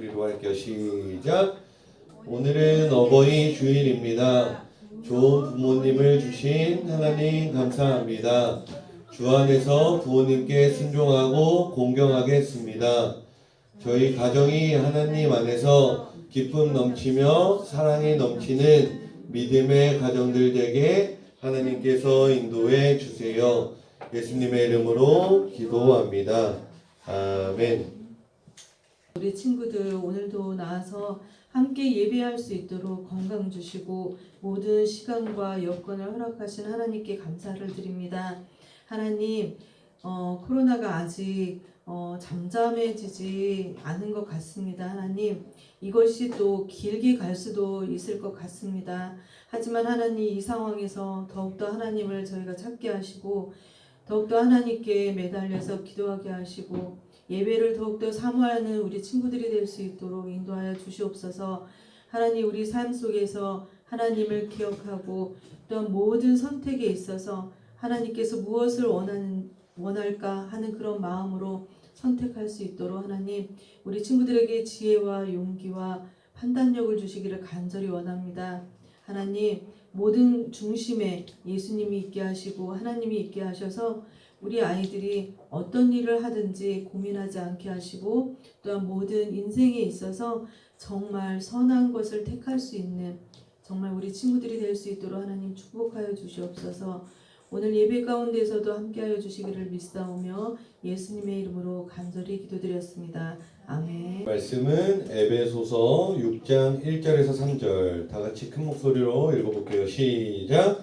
목소리로 할게요. 시작. 오늘은 어버이 주일입니다. 좋은 부모님을 주신 하나님 감사합니다. 주 안에서 부모님께 순종하고 공경하겠습니다. 저희 가정이 하나님 안에서 기쁨 넘치며 사랑이 넘치는 믿음의 가정들 되게 하나님께서 인도해 주세요. 예수님의 이름으로 기도합니다. 아멘. 우리 친구들 오늘도 나와서 함께 예배할 수 있도록 건강 주시고 모든 시간과 여건을 허락하신 하나님께 감사를 드립니다. 하나님, 코로나가 아직 잠잠해지지 않은 것 같습니다. 하나님, 이것이 또 길게 갈 수도 있을 것 같습니다. 하지만 하나님, 이 상황에서 더욱더 하나님을 저희가 찾게 하시고 더욱더 하나님께 매달려서 기도하게 하시고 예배를 더욱더 사모하는 우리 친구들이 될 수 있도록 인도하여 주시옵소서. 하나님, 우리 삶 속에서 하나님을 기억하고 또한 모든 선택에 있어서 하나님께서 무엇을 원할까 하는 그런 마음으로 선택할 수 있도록 하나님, 우리 친구들에게 지혜와 용기와 판단력을 주시기를 간절히 원합니다. 하나님, 모든 중심에 예수님이 있게 하시고 하나님이 있게 하셔서 우리 아이들이 어떤 일을 하든지 고민하지 않게 하시고 또한 모든 인생에 있어서 정말 선한 것을 택할 수 있는 정말 우리 친구들이 될 수 있도록 하나님 축복하여 주시옵소서. 오늘 예배 가운데서도 함께하여 주시기를 믿사오며 예수님의 이름으로 간절히 기도드렸습니다. 아멘. 말씀은 에베소서 6장 1절에서 3절 다 같이 큰 목소리로 읽어볼게요. 시작.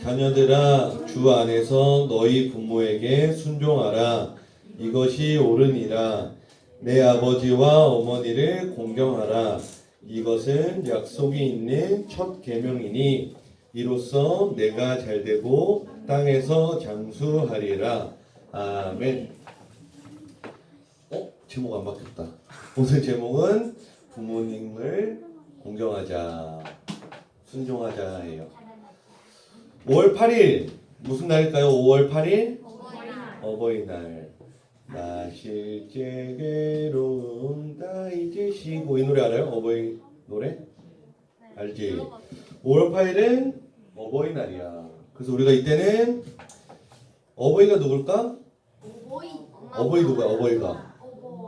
자녀들아, 주 안에서 너희 부모에게 순종하라. 이것이 옳으니라. 내 아버지와 어머니를 공경하라. 이것은 약속이 있는 첫 계명이니 이로써 내가 잘되고 땅에서 장수하리라. 아멘. 제목 안 바뀌었다. 오늘 제목은 부모님을 공경하자, 순종하자예요. 5월 8일 무슨 날일까요? 5월 8일 어버이날. 나 실제 괴로움 다 잊으시고. 이 노래 알아요? 어버이 노래? 알지? 5월 8일은 어버이날이야. 그래서 우리가 이때는 어버이가 누굴까? 어버이 누구야? 어버이가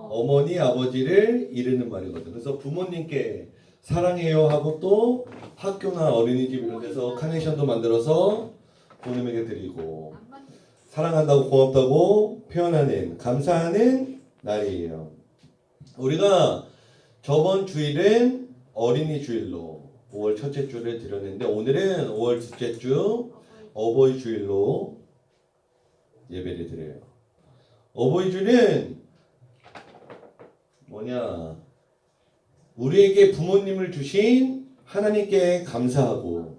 어머니 아버지를 이르는 말이거든. 그래서 부모님께 사랑해요 하고 또 학교나 어린이집 이런 데서 카네이션도 만들어서 부모님에게 드리고 사랑한다고 고맙다고 표현하는 감사하는 날이에요. 우리가 저번 주일은 어린이 주일로 5월 첫째 주를 드렸는데 오늘은 5월 둘째 주 어버이 주일로 예배를 드려요. 어버이 주일은 뭐냐? 우리에게 부모님을 주신 하나님께 감사하고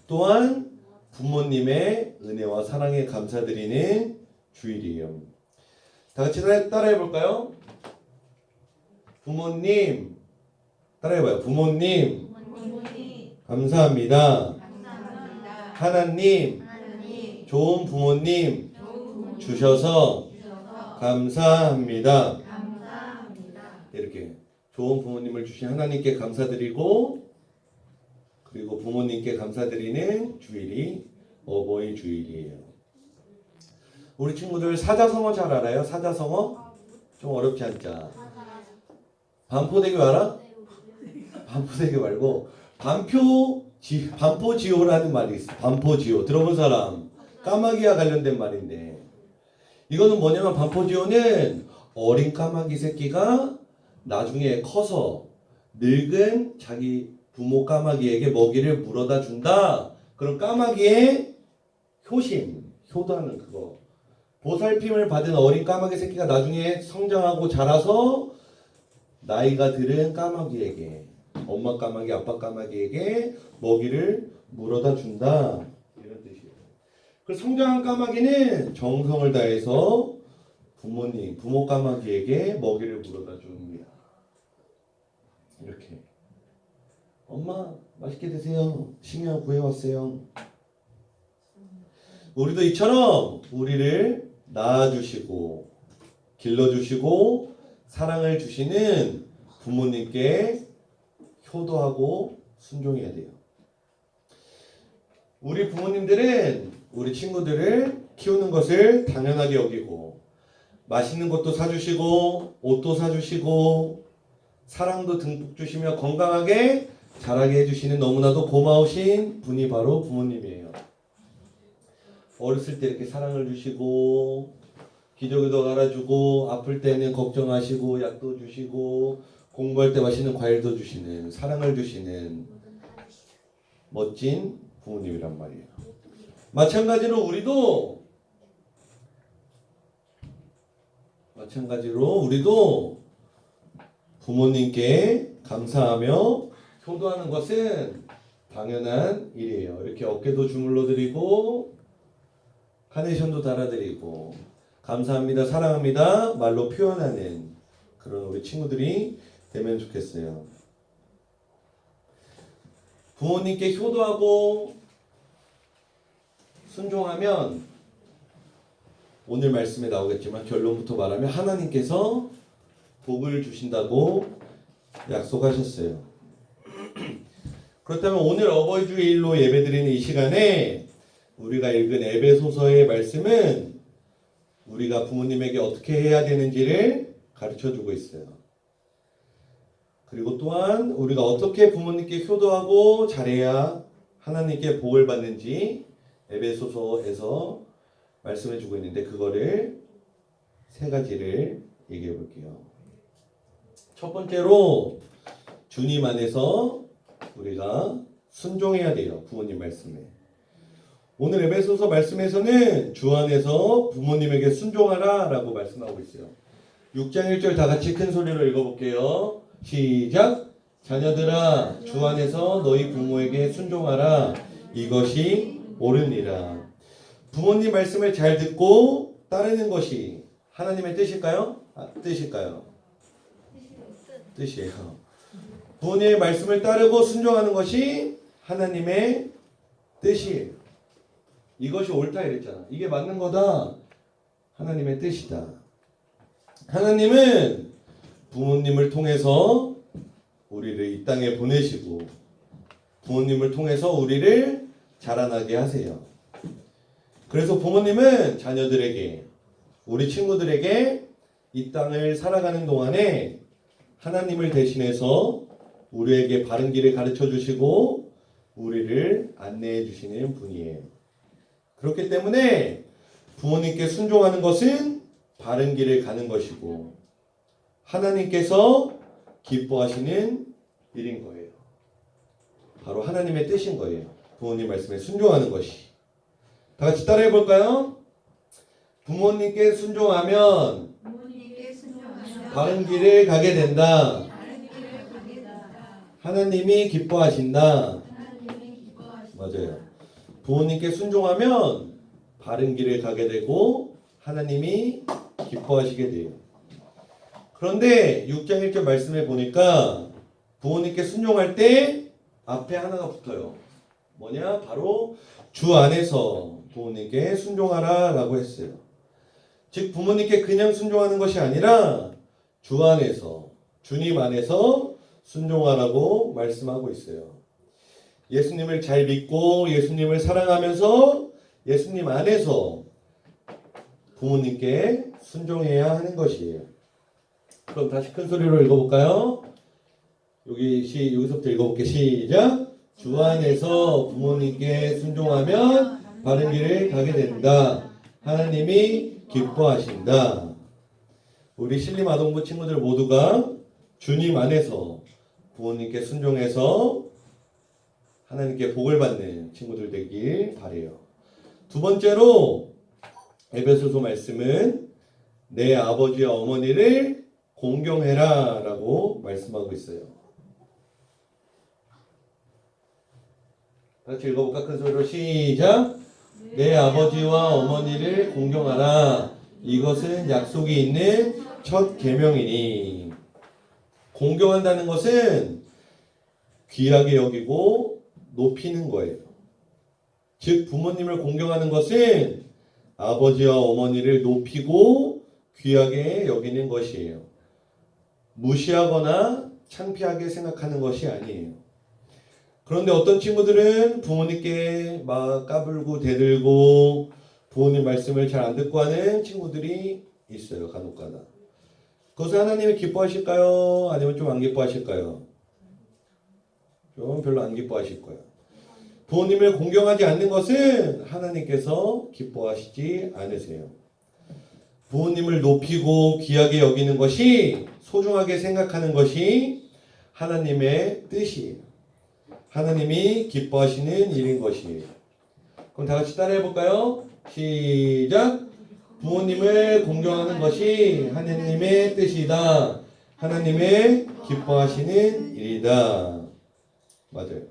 또한 부모님의 은혜와 사랑에 감사드리는 주일이에요. 다 같이 따라해 볼까요? 부모님, 따라해봐요. 부모님, 감사합니다. 하나님, 좋은 부모님 주셔서 감사합니다. 이렇게 좋은 부모님을 주신 하나님께 감사드리고 그리고 부모님께 감사드리는 주일이 어버이 주일이에요. 우리 친구들 사자성어 잘 알아요? 사자성어? 좀 어렵지 않자. 반포대교 알아? 반포대교 말고 반포지호라는 말이 있어. 반포지호 들어본 사람? 까마귀와 관련된 말인데 이거는 뭐냐면 반포지호는 어린 까마귀 새끼가 나중에 커서 늙은 자기 부모 까마귀에게 먹이를 물어다 준다. 그런 까마귀의 효도하는 그거. 보살핌을 받은 어린 까마귀 새끼가 나중에 성장하고 자라서 나이가 들은 까마귀에게, 엄마 까마귀, 아빠 까마귀에게 먹이를 물어다 준다. 이런 뜻이에요. 그래서 성장한 까마귀는 정성을 다해서 부모 까마귀에게 먹이를 물어다 줍니다. 이렇게. 엄마 맛있게 드세요. 식량 구해왔어요. 우리도 이처럼 우리를 낳아주시고 길러주시고 사랑을 주시는 부모님께 효도하고 순종해야 돼요. 우리 부모님들은 우리 친구들을 키우는 것을 당연하게 여기고 맛있는 것도 사주시고 옷도 사주시고 사랑도 듬뿍 주시며 건강하게 자라게 해주시는 너무나도 고마우신 분이 바로 부모님이에요. 어렸을 때 이렇게 사랑을 주시고 기저귀도 갈아주고 아플 때는 걱정하시고 약도 주시고 공부할 때 맛있는 과일도 주시는 사랑을 주시는 멋진 부모님이란 말이에요. 마찬가지로 우리도 부모님께 감사하며 효도하는 것은 당연한 일이에요. 이렇게 어깨도 주물러 드리고 카네이션도 달아드리고 감사합니다, 사랑합니다 말로 표현하는 그런 우리 친구들이 되면 좋겠어요. 부모님께 효도하고 순종하면 오늘 말씀에 나오겠지만 결론부터 말하면 하나님께서 복을 주신다고 약속하셨어요. 그렇다면 오늘 어버이 주일로 예배드리는 이 시간에 우리가 읽은 에베소서의 말씀은 우리가 부모님에게 어떻게 해야 되는지를 가르쳐주고 있어요. 그리고 또한 우리가 어떻게 부모님께 효도하고 잘해야 하나님께 복을 받는지 에베소서에서 말씀해주고 있는데 그거를 세 가지를 얘기해 볼게요. 첫 번째로 주님 안에서 우리가 순종해야 돼요. 부모님 말씀에. 오늘 에베소서 말씀에서는 주 안에서 부모님에게 순종하라 라고 말씀하고 있어요. 6장 1절 다 같이 큰 소리로 읽어볼게요. 시작! 자녀들아 주 안에서 너희 부모에게 순종하라. 이것이 옳으니라. 부모님 말씀을 잘 듣고 따르는 것이 하나님의 뜻일까요? 뜻일까요? 뜻이에요. 부모님의 말씀을 따르고 순종하는 것이 하나님의 뜻이에요. 이것이 옳다 이랬잖아. 이게 맞는 거다. 하나님의 뜻이다. 하나님은 부모님을 통해서 우리를 이 땅에 보내시고 부모님을 통해서 우리를 자라나게 하세요. 그래서 부모님은 자녀들에게 우리 친구들에게 이 땅을 살아가는 동안에 하나님을 대신해서 우리에게 바른 길을 가르쳐 주시고 우리를 안내해 주시는 분이에요. 그렇기 때문에 부모님께 순종하는 것은 바른 길을 가는 것이고 하나님께서 기뻐하시는 일인 거예요. 바로 하나님의 뜻인 거예요. 부모님 말씀에 순종하는 것이. 다 같이 따라해 볼까요? 부모님께 순종하면 바른 길을 가게 된다. 하나님이 기뻐하신다. 맞아요. 부모님께 순종하면 바른 길을 가게 되고 하나님이 기뻐하시게 돼요. 그런데 6장 1절 말씀에 보니까 부모님께 순종할 때 앞에 하나가 붙어요. 뭐냐? 바로 주 안에서 부모님께 순종하라 라고 했어요. 즉 부모님께 그냥 순종하는 것이 아니라 주 안에서 주님 안에서 순종하라고 말씀하고 있어요. 예수님을 잘 믿고 예수님을 사랑하면서 예수님 안에서 부모님께 순종해야 하는 것이에요. 그럼 다시 큰 소리로 읽어볼까요? 여기서부터 읽어볼게요. 시작! 주 안에서 부모님께 순종하면 바른 길을 가게 된다. 하나님이 기뻐하신다. 우리 신림아동부 친구들 모두가 주님 안에서 부모님께 순종해서 하나님께 복을 받는 친구들 되길 바라요. 두 번째로 에베소서 말씀은 내 아버지와 어머니를 공경해라 라고 말씀하고 있어요. 같이 읽어볼까? 큰 소리로 시작! 내 아버지와 어머니를 공경하라. 이것은 약속이 있는 첫 계명이니. 공경한다는 것은 귀하게 여기고 높이는 거예요. 즉 부모님을 공경하는 것은 아버지와 어머니를 높이고 귀하게 여기는 것이에요. 무시하거나 창피하게 생각하는 것이 아니에요. 그런데 어떤 친구들은 부모님께 막 까불고 대들고 부모님 말씀을 잘 안 듣고 하는 친구들이 있어요. 간혹가다. 그것을 하나님이 기뻐하실까요? 아니면 좀 안 기뻐하실까요? 좀 별로 안 기뻐하실 거예요. 부모님을 공경하지 않는 것은 하나님께서 기뻐하시지 않으세요. 부모님을 높이고 귀하게 여기는 것이, 소중하게 생각하는 것이 하나님의 뜻이에요. 하나님이 기뻐하시는 일인 것이에요. 그럼 다 같이 따라해 볼까요? 시작! 부모님을 공경하는 것이 하나님의 뜻이다. 하나님의 기뻐하시는 일이다. 맞아요.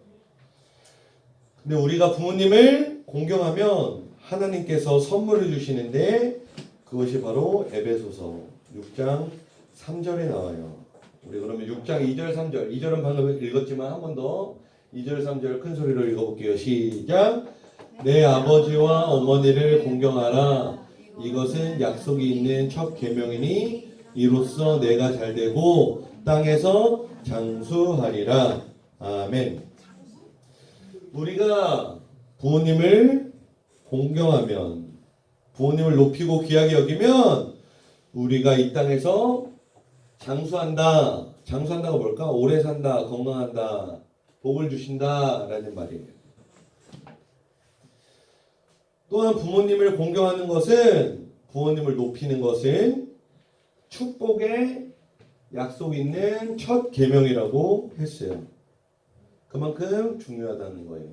근데 우리가 부모님을 공경하면 하나님께서 선물을 주시는데 그것이 바로 에베소서 6장 3절에 나와요. 우리 그러면 6장 2절 3절, 2절은 방금 읽었지만 한 번 더 2절 3절 큰 소리로 읽어볼게요. 시작! 내 아버지와 어머니를 공경하라. 이것은 약속이 있는 첫 계명이니 이로써 내가 잘되고 땅에서 장수하리라. 아멘. 우리가 부모님을 공경하면, 부모님을 높이고 귀하게 여기면 우리가 이 땅에서 장수한다. 장수한다가 뭘까? 오래 산다, 건강한다, 복을 주신다 라는 말이에요. 또한 부모님을 공경하는 것은, 부모님을 높이는 것은 축복의 약속 있는 첫 계명이라고 했어요. 그만큼 중요하다는 거예요.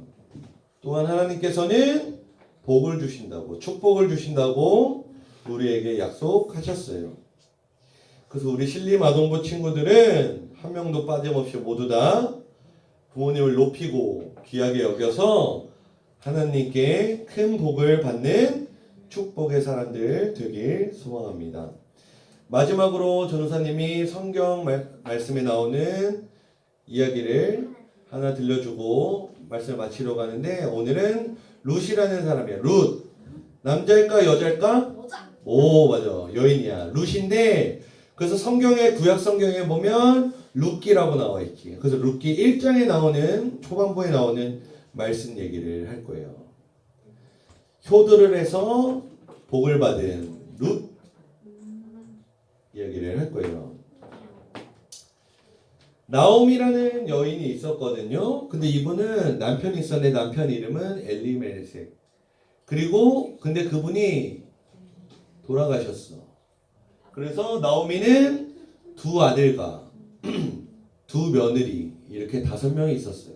또한 하나님께서는 복을 주신다고, 축복을 주신다고 우리에게 약속하셨어요. 그래서 우리 신림 아동부 친구들은 한 명도 빠짐없이 모두 다 부모님을 높이고 귀하게 여겨서 하나님께 큰 복을 받는 축복의 사람들 되길 소망합니다. 마지막으로 전우사님이 성경 말씀에 나오는 이야기를 하나 들려주고 말씀을 마치려고 하는데, 오늘은 룻이라는 사람이에요. 룻. 남자일까 여자일까? 오, 맞아. 여인이야. 룻인데, 그래서 성경에, 구약 성경에 보면 룻기라고 나와 있지. 그래서 룻기 1장에 나오는, 초반부에 나오는 말씀 얘기를 할 거예요. 효도를 해서 복을 받은 룻 이야기를 할 거예요. 나옴이라는 여인이 있었거든요. 근데 이분은 남편이 있었는데 남편 이름은 엘리멜렉. 그리고 근데 그분이 돌아가셨어. 그래서 나오미는 두 아들과 두 며느리, 이렇게 5명이 있었어요.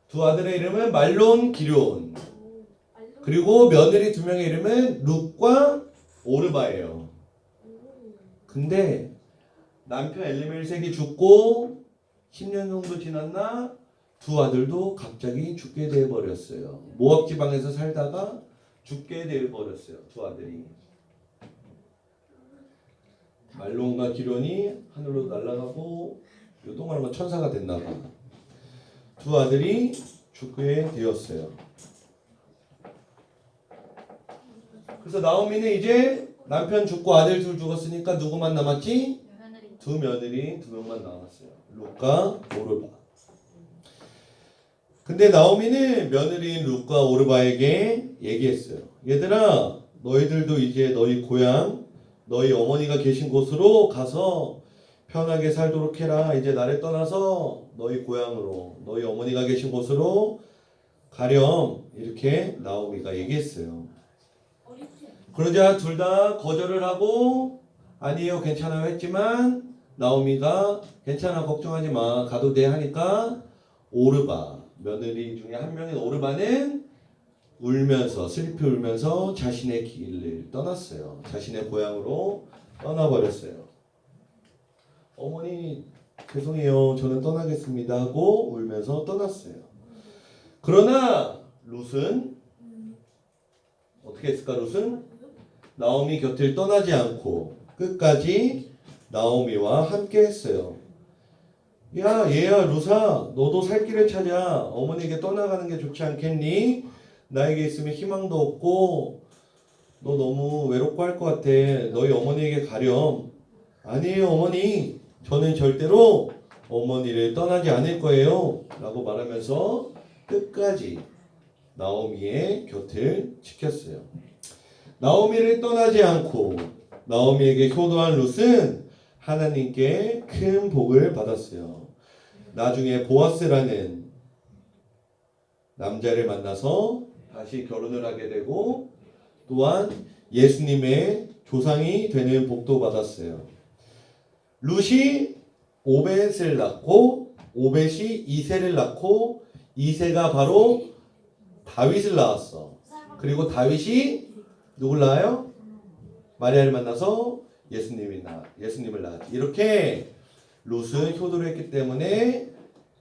두 아들의 이름은 말론, 기럧. 그리고 며느리 2명의 이름은 룻과 오르바예요. 근데 남편 엘리멜렉이 죽고 10년 정도 지났나 두 아들도 갑자기 죽게 돼 버렸어요. 모압 지방에서 살다가 죽게 돼 버렸어요. 두 아들이. 말론과 기럧이 하늘로 날아가고 요동하는 건 천사가 됐나 봐. 두 아들이 죽게 되었어요. 그래서 나오미는 이제 남편 죽고 아들 둘 죽었으니까 누구만 남았지? 두 며느리 2명만 남았어요. 룻과 오르바. 근데 나오미는 며느리인 룻과 오르바에게 얘기했어요. 얘들아, 너희들도 이제 너희 고향, 너희 어머니가 계신 곳으로 가서 편하게 살도록 해라. 이제 나를 떠나서 너희 고향으로, 너희 어머니가 계신 곳으로 가렴. 이렇게 나오미가 얘기했어요. 그러자 둘 다 거절을 하고 아니에요, 괜찮아요 했지만 나오미가 괜찮아, 걱정하지 마, 가도 돼 하니까 오르바, 며느리 중에 한 명인 오르바는 울면서, 슬피 울면서 자신의 길을 떠났어요. 자신의 고향으로 떠나버렸어요. 어머니 죄송해요, 저는 떠나겠습니다 하고 울면서 떠났어요. 그러나 룻은 어떻게 했을까? 룻은 나오미 곁을 떠나지 않고 끝까지 나오미와 함께 했어요. 야, 얘야, 룻아, 너도 살 길을 찾아. 어머니에게 떠나가는 게 좋지 않겠니? 나에게 있으면 희망도 없고 너 너무 외롭고 할 것 같아. 너희 어머니에게 가렴. 아니에요, 어머니. 저는 절대로 어머니를 떠나지 않을 거예요 라고 말하면서 끝까지 나오미의 곁을 지켰어요. 나오미를 떠나지 않고 나오미에게 효도한 룻은 하나님께 큰 복을 받았어요. 나중에 보아스라는 남자를 만나서 다시 결혼을 하게 되고 또한 예수님의 조상이 되는 복도 받았어요. 룻이 오벳을 낳고 오벳이 이새를 낳고 이새가 바로 다윗을 낳았어. 그리고 다윗이 누굴 낳아요? 마리아를 만나서 예수님을 낳았지. 이렇게 룻은 효도를 했기 때문에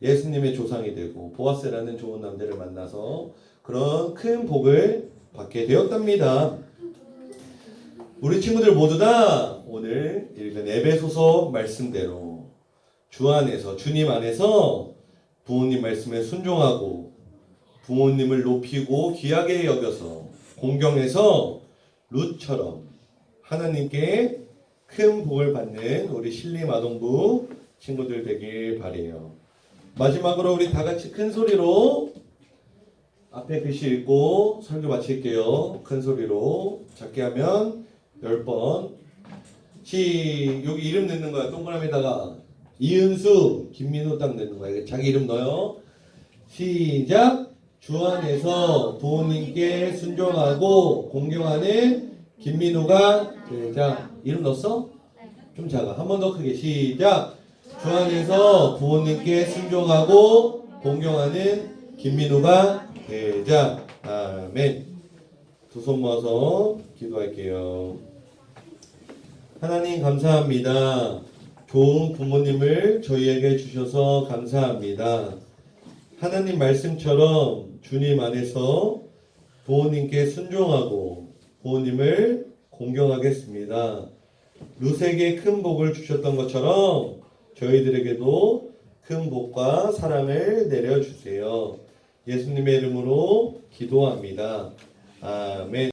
예수님의 조상이 되고 보아스라는 좋은 남자를 만나서 그런 큰 복을 받게 되었답니다. 우리 친구들 모두 다 오늘 읽은 에베소서 말씀대로 주 안에서 주님 안에서 부모님 말씀에 순종하고 부모님을 높이고 귀하게 여겨서 공경해서 룻처럼 하나님께 큰 복을 받는 우리 신림아동부 친구들 되길 바래요. 마지막으로 우리 다 같이 큰 소리로 앞에 글씨 읽고 설교 마칠게요. 큰 소리로 작게 하면 10번. 여기 이름 넣는 거야. 동그라미에다가 이은수, 김민호 딱 넣는 거야. 자기 이름 넣어요. 시작. 주 안에서 부모님께 순종하고 공경하는 김민호가 되자. 이름 넣었어? 좀 작아. 한 번 더 크게. 시작. 주 안에서 부모님께 순종하고 공경하는 김민호가 되자. 아멘. 두 손 모아서 기도할게요. 하나님 감사합니다. 좋은 부모님을 저희에게 주셔서 감사합니다. 하나님 말씀처럼 주님 안에서 부모님께 순종하고 부모님을 공경하겠습니다. 룻에게 큰 복을 주셨던 것처럼 저희들에게도 큰 복과 사랑을 내려주세요. 예수님의 이름으로 기도합니다. 아멘.